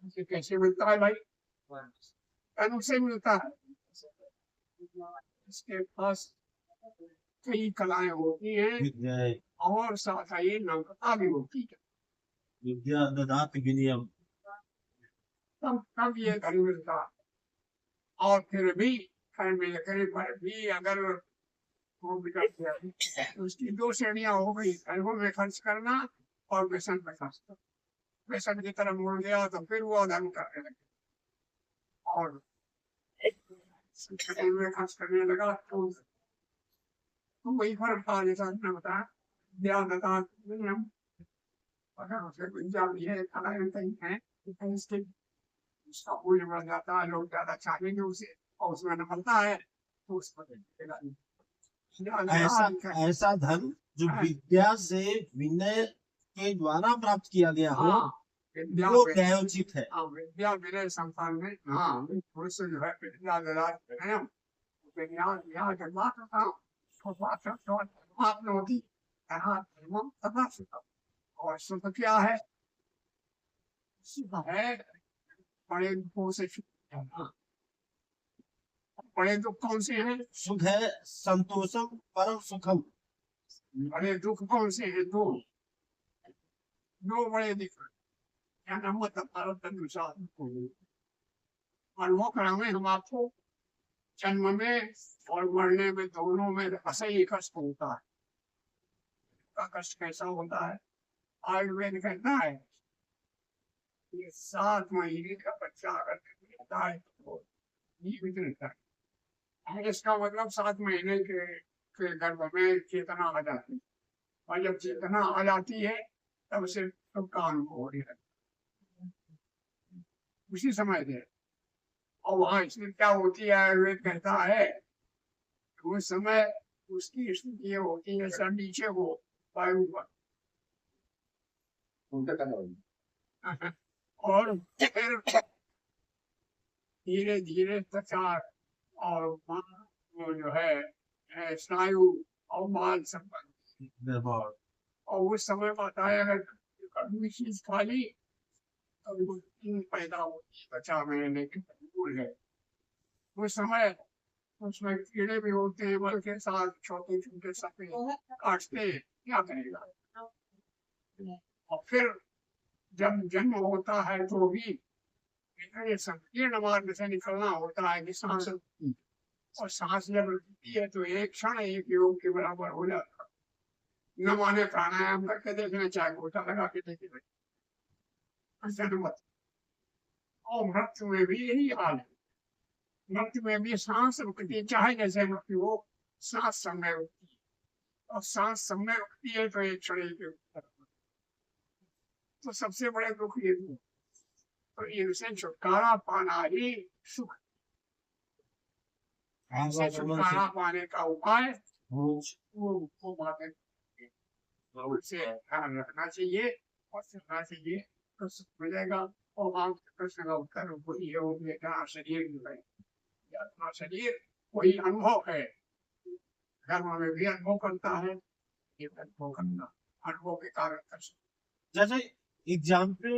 ये कैसे मिलता है भाई? तनु से मिलता है। इसके पास कई कलाएं होती हैं विद्याए और साथ ही नम्रता भी होती है। विद्या ददाति विनयम। तब ये धन मिलता है। और फिर भी घर में रखने पर भी अगर वो बिगड़ गया तो उसकी दो श्रेणियां हो गई, धर्मों में खर्च करना और व्यसन में खर्च करना। व्यसन की तरफ मुड़ गया तो फिर वो अधर्म करने लगे, और संगठन में खर्च करने लगा तो वही फर्क था जैसा आपने बताया। ध्यान रखा हम अगर उसे विद्या भी है, कलाएं कहीं है, इसके उसका मूल्य बढ़ जाता है, लोग ज्यादा चाहेंगे उसे और उसमें नफलता है तो उस पर ऐसा ऐसा धन जो विद्या से विनय के द्वारा प्राप्त किया गया हो, वो न्यायोचित है। विद्या विनय संस्थान में हाँ पुरुष जो है विद्या विद्या के मात्र था मात्र होती और सुख क्या है? सुख है बड़े दुखों से बड़े दुख कौन से हैं? सुख है संतोषम परम सुखम। बड़े दुख कौन से हैं? दो बड़े दुख और वो करावे हम आपको जन्म में और मरने में दोनों में असह्य कष्ट होता है। का कष्ट कैसा होता है? आयुर्वेद कहता है ये 7 महीने का बच्चा अगर मिलता है तो जीवित रहता है। इसका मतलब 7 महीने के गर्भ में चेतना आ जाती है, और जब चेतना आ जाती है तब से सबका अनुभव हो रहा है उसी समय से। और वहां इसमें क्या होती है? आयुर्वेद कहता है उस समय उसकी स्थिति होती है सर नीचे हो वायु पर, और फिर धीरे धीरे त्वचा और वो जो है स्नायु और माल संबंध, और उस समय बताया अगर कभी चीज खा ली तो पैदा होती है त्वचा में, लेकिन भूल है उस समय उसमें कीड़े भी होते हैं, बल के साथ छोटे छोटे सफेद काटते हैं, क्या करेगा? और फिर जब जन्म होता है तो भी ये संकीर्ण मार्ग से निकलना होता है कि सांस, और सांस जब रुकती है तो एक क्षण एक योग के बराबर हो जाता है। न माने प्राणायाम करके देखना, चाहे गोटा लगा के देखे, और मृत्यु में भी यही हाल है। मृत्यु में भी सांस रुकती, चाहे जैसे मृत्यु हो सांस समय रुकती है, और सांस समय रुकती है तो एक क्षण के ऊपर, तो सबसे बड़े दुख ये दो, तो इनसे छुटकारा पाना ही सुख। ऐसे छुटकारा पाने का उपाय वो बातें से ध्यान रखना चाहिए और सीखना चाहिए तो सुख मिलेगा। और आप प्रश्न का उत्तर वही हो बेटा, शरीर जो है अपना शरीर वही अनुभव है, धर्म में भी अनुभव करता है, ये अनुभव करना अनुभव के कारण कर सकते। जैसे एग्जाम्पल